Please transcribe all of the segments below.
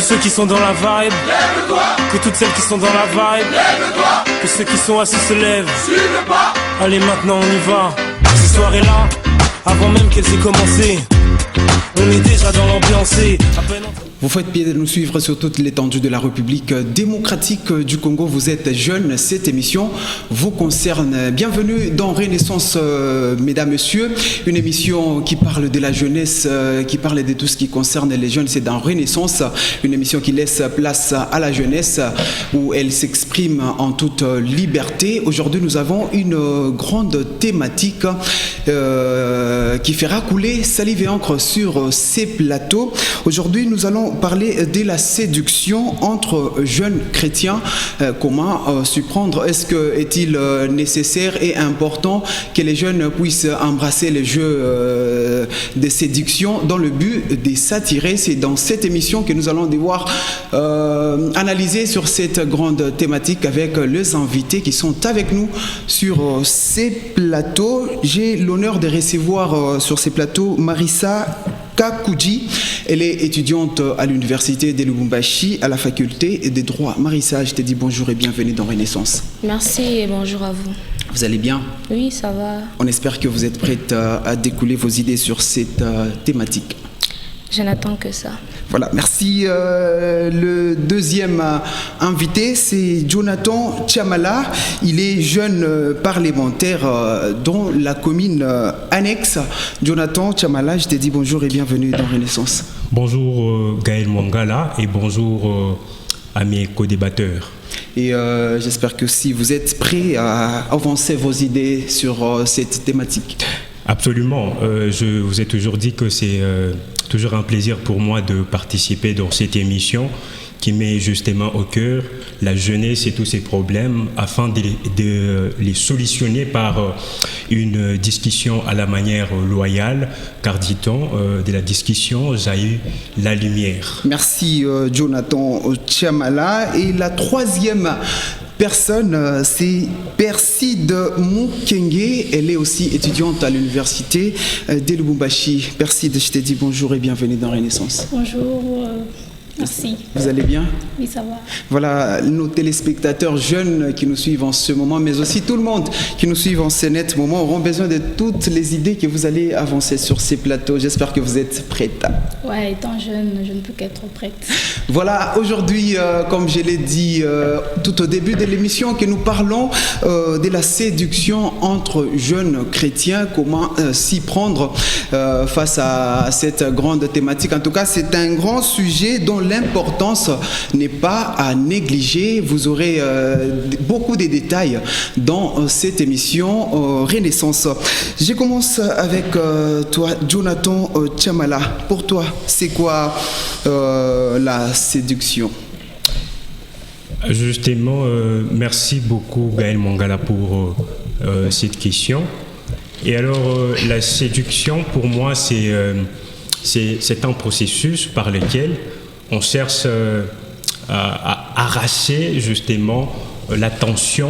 ceux qui sont dans la vibe, lève-toi. Que toutes celles qui sont dans la vibe, lève-toi. Que ceux qui sont assis se lèvent, suivez pas. Allez maintenant on y va. Ces soirées-là, avant même qu'elles aient commencé, on est déjà dans l'ambiance. Vous faites bien de nous suivre sur toute l'étendue de la République démocratique du Congo. Vous êtes jeunes, cette émission vous concerne. Bienvenue dans Renaissance, mesdames, messieurs. Une émission qui parle de la jeunesse, qui parle de tout ce qui concerne les jeunes. C'est dans Renaissance, une émission qui laisse place à la jeunesse, où elle s'exprime en toute liberté. Aujourd'hui, nous avons une grande thématique qui fera couler salive et encre sur ces plateaux. Aujourd'hui, nous allons parler de la séduction entre jeunes chrétiens. Comment s'y prendre? Est-il nécessaire et important que les jeunes puissent embrasser les jeux de séduction dans le but de s'attirer? C'est dans cette émission que nous allons devoir analyser sur cette grande thématique avec les invités qui sont avec nous sur ces plateaux. J'ai l'honneur de recevoir sur ces plateaux Marissa Kakouji. Elle est étudiante à l'université de Lubumbashi à la faculté des droits. Marissa, je te dis bonjour et bienvenue dans Renaissance. Merci et bonjour à vous. Vous allez bien? Oui, ça va. On espère que vous êtes prête à découler vos idées sur cette thématique. Je n'attends que ça. Voilà, merci. Le deuxième invité, c'est Jonathan Tchamala. Il est jeune parlementaire dans la commune annexe. Jonathan Tchamala, je te dis bonjour et bienvenue dans Renaissance. Bonjour Gaël Mangala et bonjour à mes co-débatteurs. Et j'espère que si vous êtes prêts à avancer vos idées sur cette thématique. Absolument. Je vous ai toujours dit que c'est toujours un plaisir pour moi de participer dans cette émission qui met justement au cœur la jeunesse et tous ses problèmes afin de les solutionner par une discussion à la manière loyale, car dit-on, de la discussion jaillit la lumière. Merci Jonathan Tchamala. Et la troisième personne, c'est Perside Mukenge. Elle est aussi étudiante à l'université de Lubumbashi. Perside, je te dis bonjour et bienvenue dans Renaissance. Bonjour, merci. Vous allez bien? Oui, ça va. Voilà, nos téléspectateurs jeunes qui nous suivent en ce moment, mais aussi tout le monde qui nous suit en ce net moment, auront besoin de toutes les idées que vous allez avancer sur ces plateaux. J'espère que vous êtes prêtes. Ouais, étant jeune, je ne peux qu'être prête. Voilà, aujourd'hui, comme je l'ai dit tout au début de l'émission, que nous parlons de la séduction entre jeunes chrétiens, comment s'y prendre face à cette grande thématique. En tout cas, c'est un grand sujet dont l'importance n'est pas à négliger. Vous aurez beaucoup de détails dans cette émission Renaissance. Je commence avec toi, Jonathan Tchamala. Pour toi, c'est quoi la séduction? Justement, merci beaucoup Gaël Mangala pour cette question. Et alors, la séduction, pour moi, c'est un processus par lequel on cherche à arracher justement l'attention,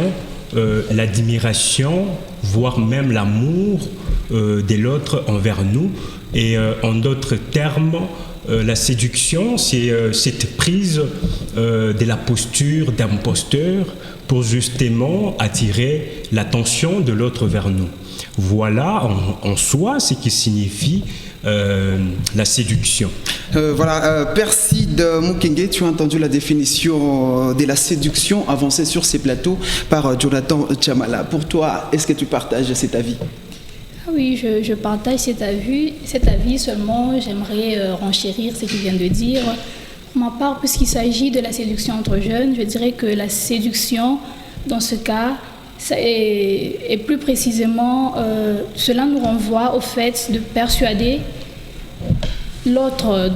l'admiration, voire même l'amour de l'autre envers nous. Et en d'autres termes, la séduction, c'est cette prise de la posture d'imposteur pour justement attirer l'attention de l'autre vers nous. Voilà en soi ce qui signifie la séduction. Perside Mukenge, tu as entendu la définition de la séduction avancée sur ces plateaux par Jonathan Tchamala. Pour toi, est-ce que tu partages cet avis? Oui, je partage cet avis, seulement j'aimerais renchérir ce qu'il vient de dire. Pour ma part, puisqu'il s'agit de la séduction entre jeunes, je dirais que la séduction, dans ce cas, et plus précisément, cela nous renvoie au fait de persuader l'autre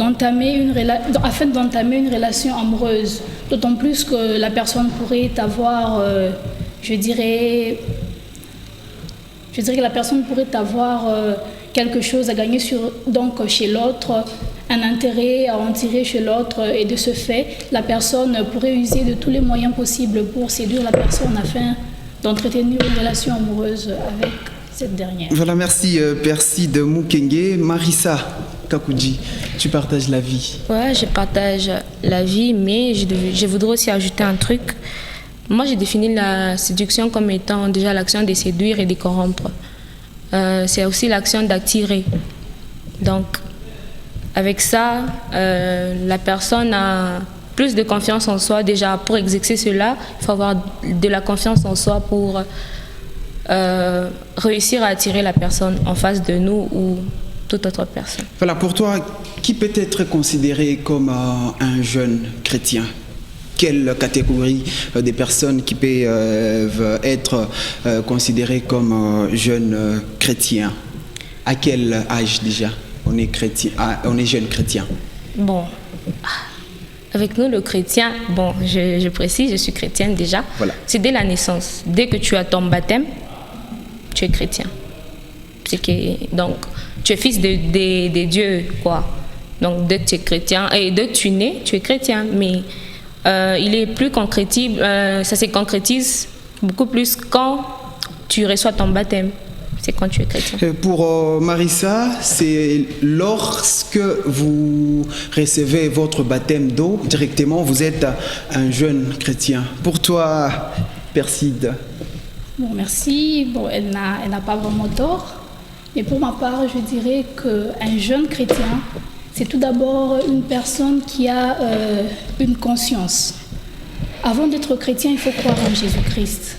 afin d'entamer une relation amoureuse. D'autant plus que la personne pourrait avoir, je dirais que la personne pourrait avoir quelque chose à gagner chez l'autre, un intérêt à en tirer chez l'autre, et de ce fait, la personne pourrait user de tous les moyens possibles pour séduire la personne afin d'entretenir une relation amoureuse avec cette dernière. Voilà, merci Perside Mukenge. Marissa, Kakoudji, tu partages la vie. Ouais, je partage la vie, mais je voudrais aussi ajouter un truc. Moi, j'ai défini la séduction comme étant déjà l'action de séduire et de corrompre. C'est aussi l'action d'attirer. Donc, avec ça, la personne a plus de confiance en soi. Déjà, pour exercer cela, il faut avoir de la confiance en soi pour réussir à attirer la personne en face de nous ou toute autre personne. Voilà, pour toi, qui peut être considéré comme un jeune chrétien? Quelle catégorie des personnes qui peuvent être considérées comme jeunes chrétiens? À quel âge déjà on est chrétien, on est jeune chrétien? Bon, avec nous, le chrétien, bon, je précise, je suis chrétienne déjà. Voilà. C'est dès la naissance. Dès que tu as ton baptême, tu es chrétien. Donc, tu es fils de Dieu, quoi. Donc, dès que tu es chrétien, et dès que tu es né, tu es chrétien. Mais il est plus concrétisé, ça se concrétise beaucoup plus quand tu reçois ton baptême. C'est quand tu es chrétien. Pour Marissa, c'est lorsque vous recevez votre baptême d'eau, directement, vous êtes un jeune chrétien. Pour toi, Perside? Bon, merci. Bon, elle n'a pas vraiment tort. Mais pour ma part, je dirais qu'un jeune chrétien, c'est tout d'abord une personne qui a une conscience. Avant d'être chrétien, il faut croire en Jésus-Christ.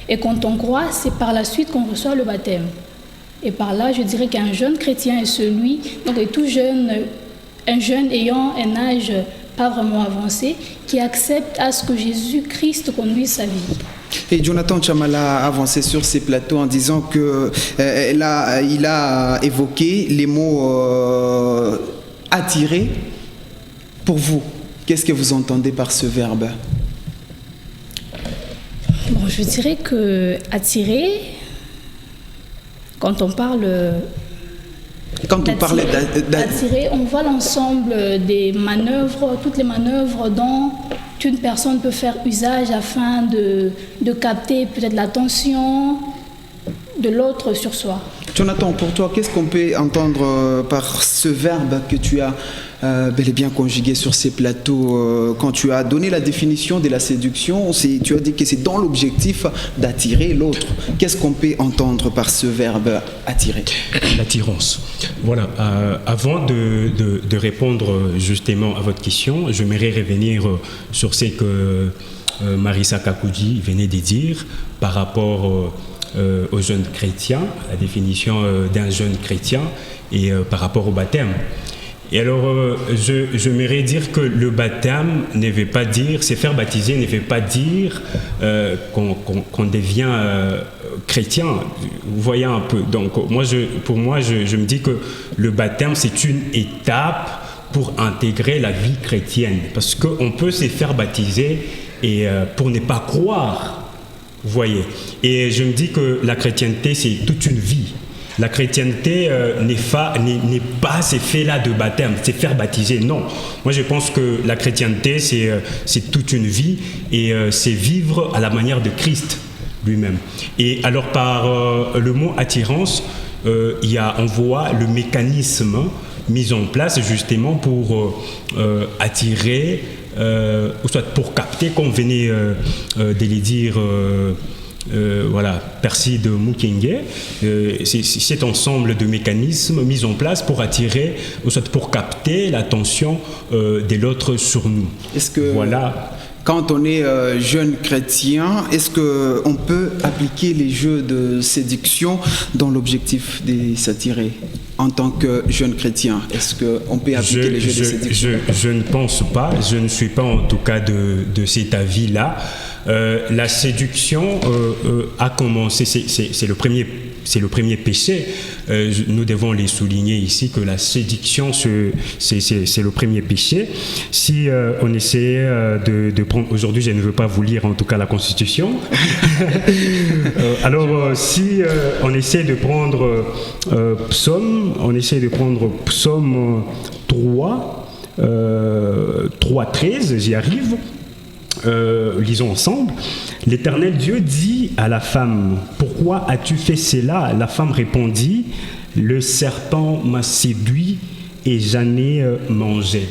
Et quand on croit, c'est par la suite qu'on reçoit le baptême. Et par là, je dirais qu'un jeune chrétien est celui, donc est tout jeune, un jeune ayant un âge pas vraiment avancé, qui accepte à ce que Jésus-Christ conduise sa vie. Et Jonathan Chamala a avancé sur ces plateaux en disant qu'il a évoqué les mots attirer. Pour vous, qu'est-ce que vous entendez par ce verbe? Bon, je dirais que attirer, quand on parle d'attirer, on voit l'ensemble des manœuvres, toutes les manœuvres dont une personne peut faire usage afin de capter peut-être l'attention de l'autre sur soi. Jonathan, pour toi, qu'est-ce qu'on peut entendre par ce verbe que tu as bel et bien conjugué sur ces plateaux quand tu as donné la définition de la séduction? Tu as dit que c'est dans l'objectif d'attirer l'autre. Qu'est-ce qu'on peut entendre par ce verbe attirer? L'attirance. Voilà. Avant de répondre justement à votre question, j'aimerais revenir sur ce que Marissa Kakoudji venait de dire par rapport aux jeunes chrétiens, la définition d'un jeune chrétien et par rapport au baptême. Et alors, je m'aimerais dire que le baptême ne veut pas dire, se faire baptiser ne veut pas dire qu'on devient chrétien. Vous voyez un peu. Donc, pour moi, je me dis que le baptême, c'est une étape pour intégrer la vie chrétienne. Parce qu'on peut se faire baptiser et pour ne pas croire. Vous voyez. Et je me dis que la chrétienté, c'est toute une vie. La chrétienté n'est pas ces faits-là de baptême, c'est faire baptiser, non. Moi, je pense que la chrétienté, c'est toute une vie et c'est vivre à la manière de Christ lui-même. Et alors, par le mot attirance, on voit le mécanisme mis en place justement pour attirer, ou soit pour capter, comme venait de le dire voilà, Perside Mukenge, c'est cet ensemble de mécanismes mis en place pour attirer, ou soit pour capter l'attention de l'autre sur nous. Est-ce que, voilà. Quand on est jeune chrétien, est-ce qu'on peut appliquer les jeux de séduction dans l'objectif de s'attirer en tant que jeune chrétien? Est-ce qu'on peut appliquer les jeux de séduction? Je ne pense pas, je ne suis pas en tout cas de cet avis-là. La séduction a commencé, c'est le premier péché. Nous devons les souligner ici que la séduction, c'est le premier péché. Si on essayait de prendre, aujourd'hui je ne veux pas vous lire en tout cas la Constitution, alors si on essaie de prendre Psaume 3, 3.13, j'y arrive. Lisons ensemble. L'Éternel Dieu dit à la femme: pourquoi as-tu fait cela? La femme répondit: le serpent m'a séduit et j'en ai mangé.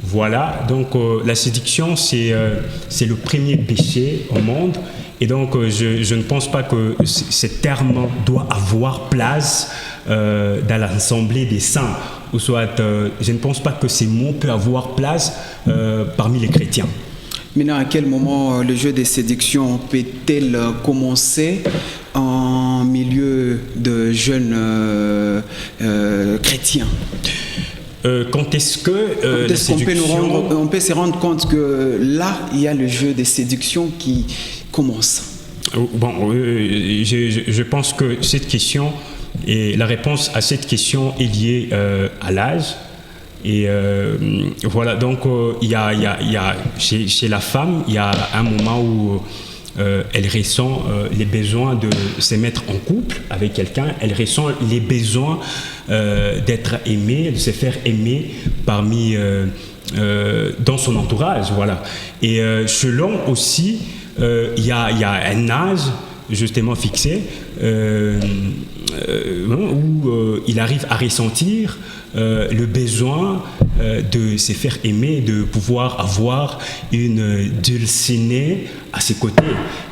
Voilà, donc la séduction, c'est le premier péché au monde. Et donc, je ne pense pas que ce terme doit avoir place dans l'assemblée des saints. Ou soit, je ne pense pas que ces mots peuvent avoir place parmi les chrétiens. Maintenant, à quel moment le jeu des séductions peut-il commencer en milieu de jeunes chrétiens? Quand est-ce que la séduction... on peut se rendre compte que là, il y a le jeu des séductions qui commence? Bon, je pense que cette question, et la réponse à cette question est liée à l'âge. Et voilà, donc il y a chez la femme, il y a un moment où elle ressent les besoins de se mettre en couple avec quelqu'un, elle ressent les besoins d'être aimée, de se faire aimer dans son entourage, voilà. Et selon aussi, il y a un âge justement fixé où il arrive à ressentir le besoin de se faire aimer, de pouvoir avoir une dulcinée à ses côtés.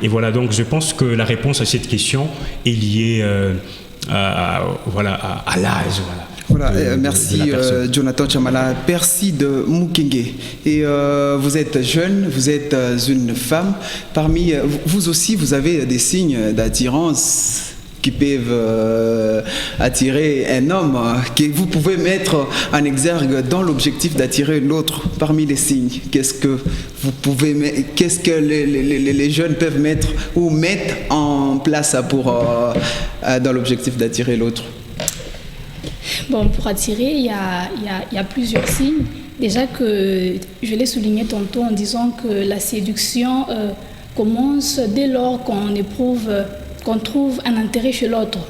Et voilà, donc je pense que la réponse à cette question est liée à l'âge. Voilà, merci Jonathan Chamala, Percy de Mukenge. Et vous êtes jeune, vous êtes une femme. Parmi vous aussi, vous avez des signes d'attirance qui peuvent attirer un homme, que vous pouvez mettre en exergue dans l'objectif d'attirer l'autre. Parmi les signes, qu'est-ce que les jeunes peuvent mettre ou mettre en place dans l'objectif d'attirer l'autre? Bon, pour attirer, il y a plusieurs signes. Déjà que je l'ai souligné tantôt en disant que la séduction commence dès lors qu'on trouve un intérêt chez l'autre.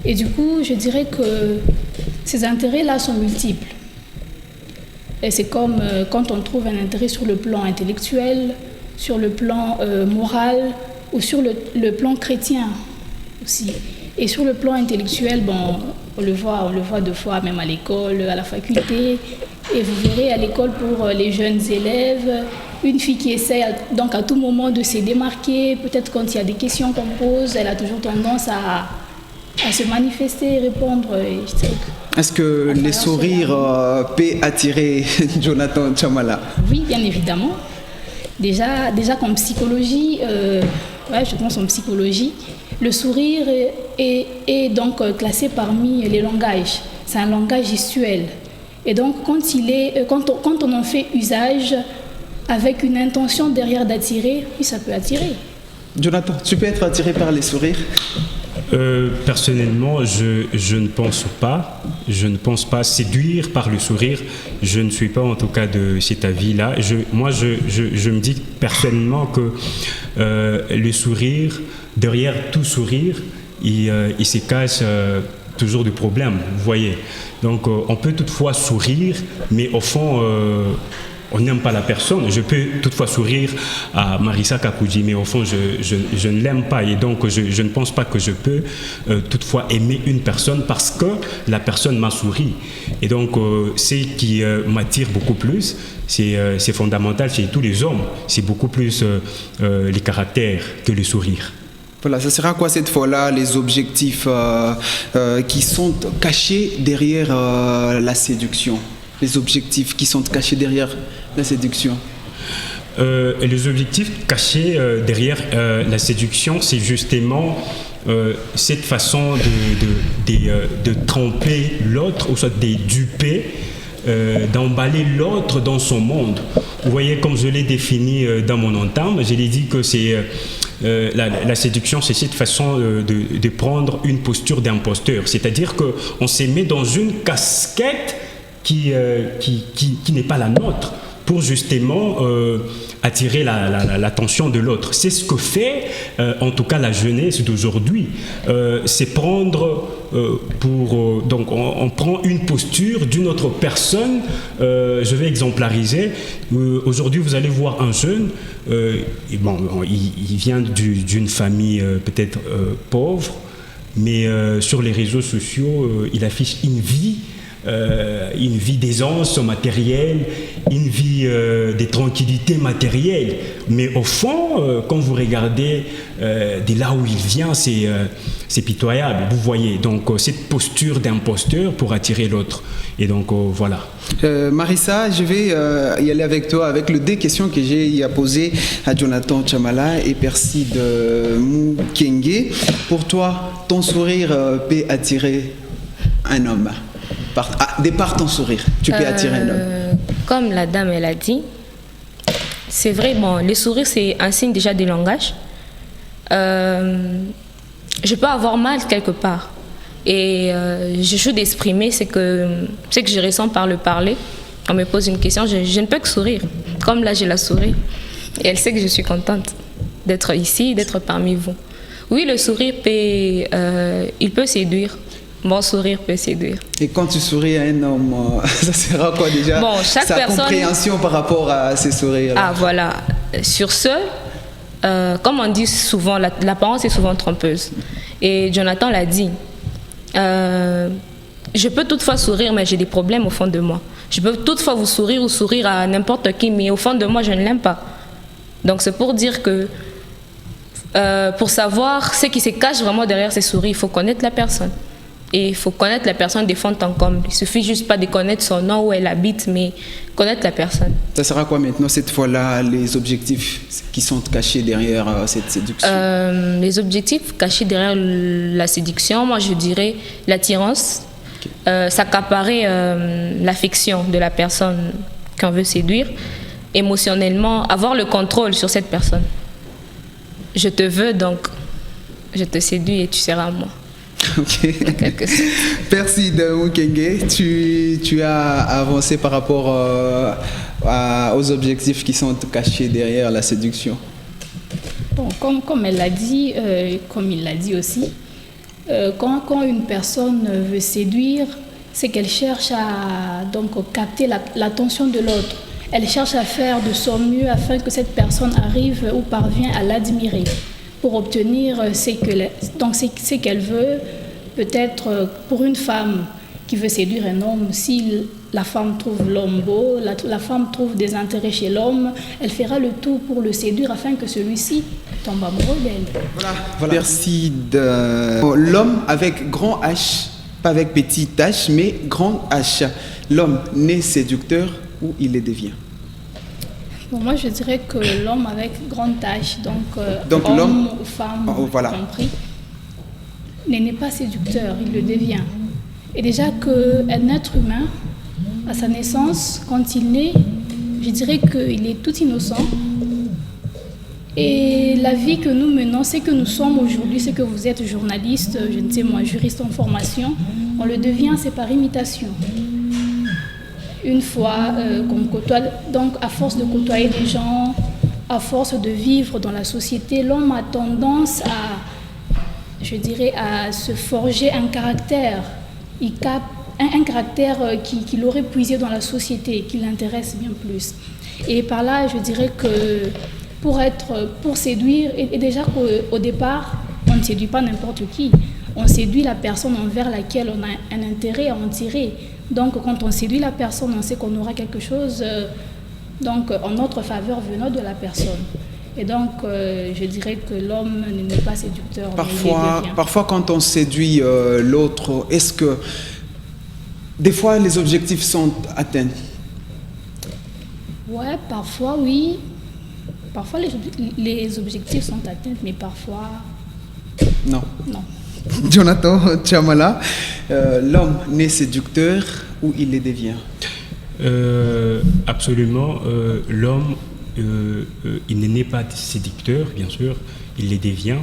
Et du coup, je dirais que ces intérêts-là sont multiples. Et c'est comme quand on trouve un intérêt sur le plan intellectuel, sur le plan moral ou sur le plan chrétien aussi. Et sur le plan intellectuel, bon, on le voit deux fois, même à l'école, à la faculté. Et vous verrez à l'école pour les jeunes élèves, une fille qui essaie donc à tout moment de se démarquer. Peut-être quand il y a des questions qu'on pose, elle a toujours tendance à se manifester et répondre. Est-ce que les sourires peuvent attirer Jonathan Chamala? Oui, bien évidemment. Déjà comme psychologie, je pense en psychologie, le sourire est donc classé parmi les langages. C'est un langage gestuel. Et donc, quand on en fait usage avec une intention derrière d'attirer, oui, ça peut attirer. Jonathan, tu peux être attiré par les sourires? Personnellement, je ne pense pas. Je ne pense pas séduire par le sourire. Je ne suis pas en tout cas de cet avis-là. Moi, je me dis personnellement que le sourire, derrière tout sourire, il se cache toujours des problèmes, vous voyez. Donc, on peut toutefois sourire, mais au fond, on n'aime pas la personne. Je peux toutefois sourire à Marissa Kakouji, mais au fond, je ne l'aime pas. Et donc, je ne pense pas que je peux toutefois aimer une personne parce que la personne m'a souri. Et donc, ce qui m'attire beaucoup plus, c'est fondamental chez tous les hommes. C'est beaucoup plus les caractères que le sourire. Voilà, ce sera quoi cette fois-là, les objectifs qui sont cachés derrière la séduction? Les objectifs qui sont cachés derrière la séduction? Les objectifs cachés derrière la séduction, c'est justement cette façon de tromper l'autre, ou soit de duper, d'emballer l'autre dans son monde. Vous voyez, comme je l'ai défini dans mon entame, je l'ai dit que c'est la séduction, c'est cette façon de prendre une posture d'imposteur. C'est-à-dire qu'on se met dans une casquette qui n'est pas la nôtre pour justement attirer l'attention de l'autre. C'est ce que fait en tout cas la jeunesse d'aujourd'hui. C'est prendre donc on prend une posture d'une autre personne. Je vais exemplariser. Aujourd'hui, vous allez voir un jeune, il vient d'une famille peut-être pauvre, mais sur les réseaux sociaux, il affiche une vie une vie d'aisance matérielle, une vie de tranquillité matérielle. Mais au fond, quand vous regardez de là où il vient, c'est pitoyable, vous voyez. Donc cette posture d'imposteur pour attirer l'autre. Et donc voilà. Marissa, je vais y aller avec toi avec les deux questions que j'ai à poser à Jonathan Chamala et Perside Mukenge. Pour toi, ton sourire peut attirer un homme. De par ton sourire, tu peux attirer un homme. Comme la dame, elle a dit, c'est vrai, bon, le sourire, c'est un signe déjà de langage. Je peux avoir mal quelque part. Et je choisis d'exprimer ce que je ressens par le parler. On me pose une question, je ne peux que sourire. Comme là, j'ai la souris. Et elle sait que je suis contente d'être ici, d'être parmi vous. Oui, le sourire il peut séduire. Bon sourire peut séduire. Et quand tu souris à un homme, ça sera quoi déjà? Bon, chaque personne... compréhension par rapport à ces sourires. Ah, voilà. Sur ce, comme on dit souvent, l'apparence est souvent trompeuse. Et Jonathan l'a dit. Je peux toutefois sourire, mais j'ai des problèmes au fond de moi. Je peux toutefois vous sourire ou sourire à n'importe qui, mais au fond de moi, je ne l'aime pas. Donc c'est pour dire que pour savoir ce qui se cache vraiment derrière ces sourires, il faut connaître la personne. Et il faut connaître la personne de fond en comble. Il suffit juste pas de connaître son nom, où elle habite, mais connaître la personne. Ça sera quoi maintenant, cette fois-là, les objectifs qui sont cachés derrière cette séduction? Les objectifs cachés derrière la séduction, moi je dirais l'attirance, s'accaparer l'affection de la personne qu'on veut séduire, émotionnellement, avoir le contrôle sur cette personne. Je te veux, donc je te séduis et tu seras à moi. Ok. Merci de Mukenge. Tu as avancé par rapport aux objectifs qui sont cachés derrière la séduction. Bon, comme elle l'a dit, comme il l'a dit aussi, quand une personne veut séduire, c'est qu'elle cherche à donc capter l'attention de l'autre. Elle cherche à faire de son mieux afin que cette personne arrive ou parvient à l'admirer pour obtenir ce qu'elle veut. Peut-être pour une femme qui veut séduire un homme, si la femme trouve l'homme beau, la femme trouve des intérêts chez l'homme, elle fera le tout pour le séduire afin que celui-ci tombe amoureux d'elle. Voilà. Merci de l'homme avec grand H, pas avec petit H, mais grand H. L'homme naît séducteur ou il le devient? Bon, moi je dirais que l'homme avec grand H, donc l'homme homme ou femme, voilà. compris, n'est pas séducteur, il le devient. Et déjà qu'un être humain, à sa naissance, quand il naît, je dirais qu'il est tout innocent. Et la vie que nous menons, c'est que nous sommes aujourd'hui, c'est que vous êtes journaliste, je ne sais moi, juriste en formation, on le devient, c'est par imitation. Une fois qu'on côtoie, donc à force de côtoyer des gens, à force de vivre dans la société, l'homme a tendance je dirais, à se forger un caractère. Il capte un caractère qu'il aurait puisé dans la société, qui l'intéresse bien plus. Et par là, je dirais que pour séduire, et déjà qu'au départ, on ne séduit pas n'importe qui. On séduit la personne envers laquelle on a un intérêt à en tirer. Donc, quand on séduit la personne, on sait qu'on aura quelque chose en notre faveur venant de la personne. Et donc, je dirais que l'homme n'est pas séducteur. Parfois, quand on séduit l'autre, est-ce que des fois les objectifs sont atteints? Ouais, parfois oui. Parfois les objectifs sont atteints, mais parfois non. Non. Jonathan Chamala, l'homme naît séducteur ou il le devient? Absolument, l'homme il n'est pas séducteur, bien sûr, il les devient,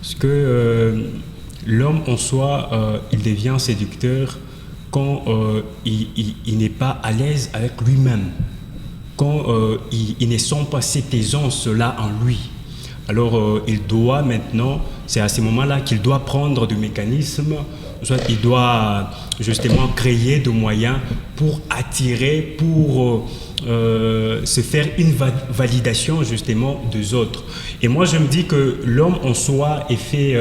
parce que l'homme en soi, il devient séducteur quand il n'est pas à l'aise avec lui-même, quand il ne sent pas cette aisance-là en lui. Alors il doit maintenant, c'est à ce moment-là qu'il doit prendre des mécanismes soit il doit justement créer des moyens pour attirer, pour se faire une validation justement des autres. Et moi je me dis que l'homme en soi est fait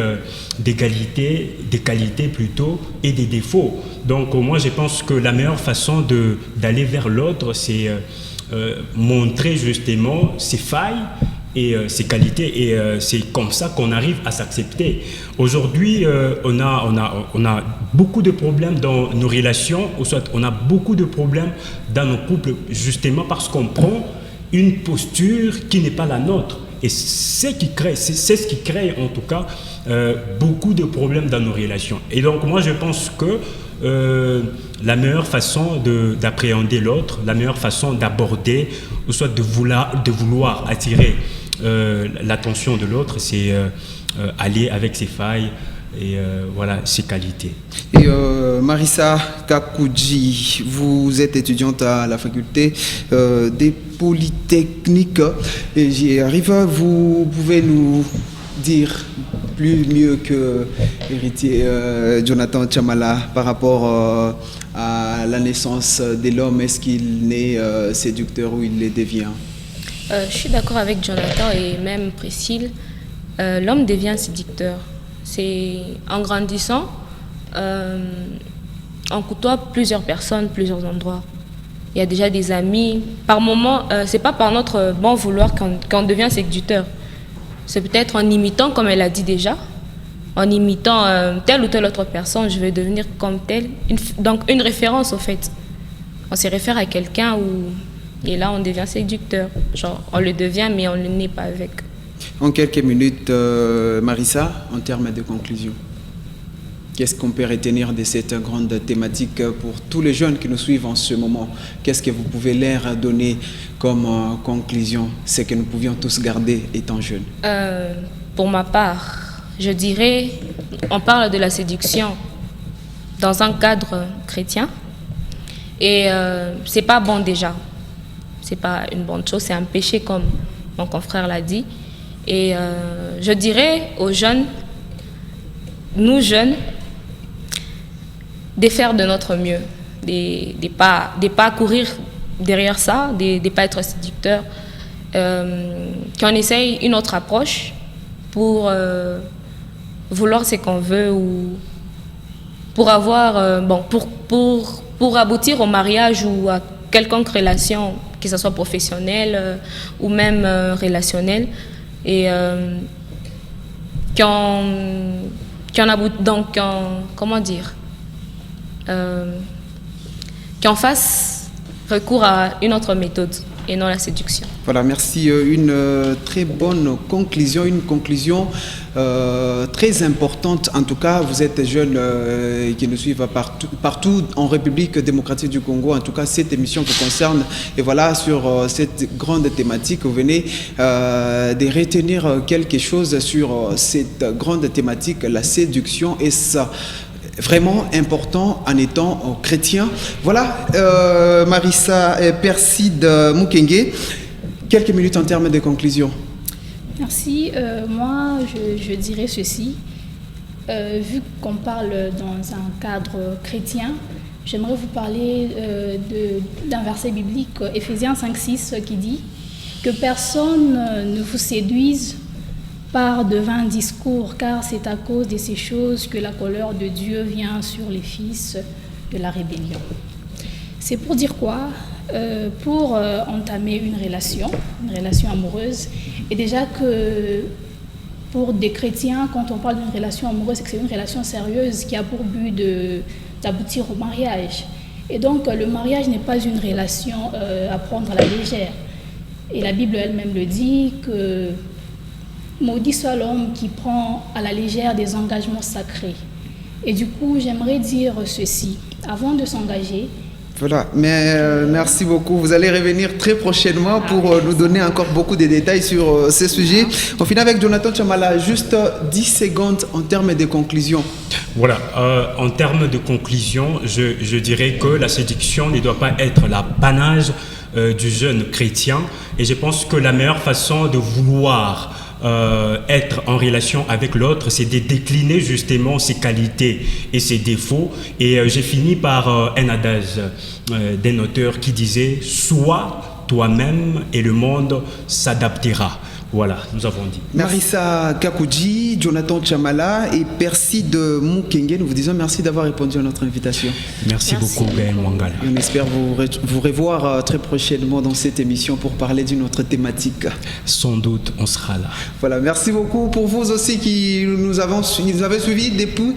d'égalité, des qualités plutôt et des défauts. Donc moi je pense que la meilleure façon d'aller vers l'autre, c'est montrer justement ses failles et ses qualités, et c'est comme ça qu'on arrive à s'accepter. Aujourd'hui, on a beaucoup de problèmes dans nos relations, ou soit on a beaucoup de problèmes dans nos couples, justement parce qu'on prend une posture qui n'est pas la nôtre. Et c'est ce qui crée en tout cas beaucoup de problèmes dans nos relations. Et donc moi je pense que la meilleure façon d'appréhender l'autre, la meilleure façon d'aborder, ou soit de vouloir attirer l'attention de l'autre, c'est aller avec ses failles et voilà, ses qualités. Et Marissa Kakouji, vous êtes étudiante à la faculté des Polytechniques et j'y arrive. Vous pouvez nous dire mieux que héritier Jonathan Tchamala par rapport à la naissance de l'homme, est-ce qu'il naît séducteur ou il le devient? Je suis d'accord avec Jonathan et même Priscille. L'homme devient séducteur. C'est en grandissant, on côtoie plusieurs personnes, plusieurs endroits. Il y a déjà des amis. Par moment, c'est pas par notre bon vouloir qu'on devient séducteur. C'est peut-être en imitant, comme elle a dit déjà, en imitant telle ou telle autre personne, je vais devenir comme telle. Donc une référence au fait. On se réfère à quelqu'un et là on devient séducteur. Genre on le devient mais on ne naît pas avec. En quelques minutes, Marissa, en termes de conclusion, qu'est-ce qu'on peut retenir de cette grande thématique pour tous les jeunes qui nous suivent en ce moment? Qu'est-ce que vous pouvez leur donner comme conclusion, ce que nous pouvions tous garder étant jeunes? Pour ma part, je dirais, on parle de la séduction dans un cadre chrétien et c'est pas bon déjà. C'est pas une bonne chose, c'est un péché comme mon confrère l'a dit. Et je dirais aux jeunes, nous jeunes, de faire de notre mieux, de pas courir derrière ça, de pas être séducteur, qu'on essaye une autre approche pour vouloir ce qu'on veut ou pour avoir, pour aboutir au mariage ou à quelconque relation, que ce soit professionnelle ou même relationnelle, et comment dire, qu'on fasse recours à une autre méthode et non la séduction. Voilà, merci. Une très bonne conclusion, une conclusion très importante. En tout cas, vous êtes jeunes qui nous suivent partout en République démocratique du Congo. En tout cas, cette émission vous concerne. Et voilà, sur cette grande thématique, vous venez de retenir quelque chose sur cette grande thématique, la séduction et ça. Vraiment important en étant chrétien. Voilà, Marissa Perside Mukenge, quelques minutes en termes de conclusion. Merci. Moi, je dirais ceci. Vu qu'on parle dans un cadre chrétien, j'aimerais vous parler d'un verset biblique, Éphésiens 5,6, qui dit que personne ne vous séduise par de vains discours, car c'est à cause de ces choses que la colère de Dieu vient sur les fils de la rébellion. C'est pour dire quoi? Pour entamer une relation amoureuse. Et déjà que pour des chrétiens, quand on parle d'une relation amoureuse, c'est que c'est une relation sérieuse qui a pour but d'aboutir au mariage. Et donc le mariage n'est pas une relation à prendre à la légère. Et la Bible elle-même le dit que maudit soit l'homme qui prend à la légère des engagements sacrés. Et du coup, j'aimerais dire ceci. Avant de s'engager... Voilà, mais merci beaucoup. Vous allez revenir très prochainement pour nous donner encore beaucoup de détails sur ce sujet. On finit avec Jonathan Tchamala. Juste 10 secondes en termes de conclusion. Voilà, en termes de conclusion, je dirais que la séduction ne doit pas être l'apanage du jeune chrétien. Et je pense que la meilleure façon de vouloir être en relation avec l'autre, c'est de décliner justement ses qualités et ses défauts. Et j'ai fini par un adage d'un auteur qui disait « Sois toi-même et le monde s'adaptera ». Voilà, nous avons dit. Marissa Kakouji, Jonathan Chamala et Percy de Moukenge, nous vous disons merci d'avoir répondu à notre invitation. Merci beaucoup, Ben Wangala. On espère vous revoir très prochainement dans cette émission pour parler d'une autre thématique. Sans doute, on sera là. Voilà, merci beaucoup pour vous aussi qui nous avez suivis depuis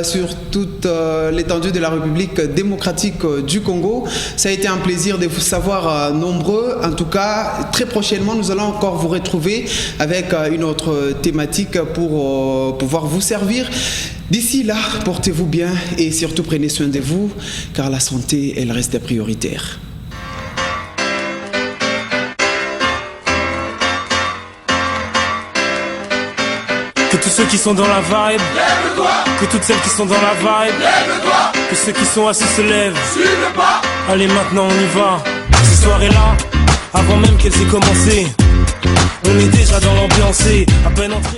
sur toute l'étendue de la République démocratique du Congo. Ça a été un plaisir de vous savoir nombreux. En tout cas, très prochainement, nous allons encore vous retrouver avec une autre thématique pour pouvoir vous servir. D'ici là, portez-vous bien et surtout prenez soin de vous car la santé, elle reste prioritaire. Que tous ceux qui sont dans la vibe, lève-toi. Que toutes celles qui sont dans la vibe, lève-toi. Que ceux qui sont assis se lèvent, suive le pas. Allez maintenant on y va. Cette soirée-là, avant même qu'elle s'ait commencé, on est déjà dans l'ambiance, à peine entré.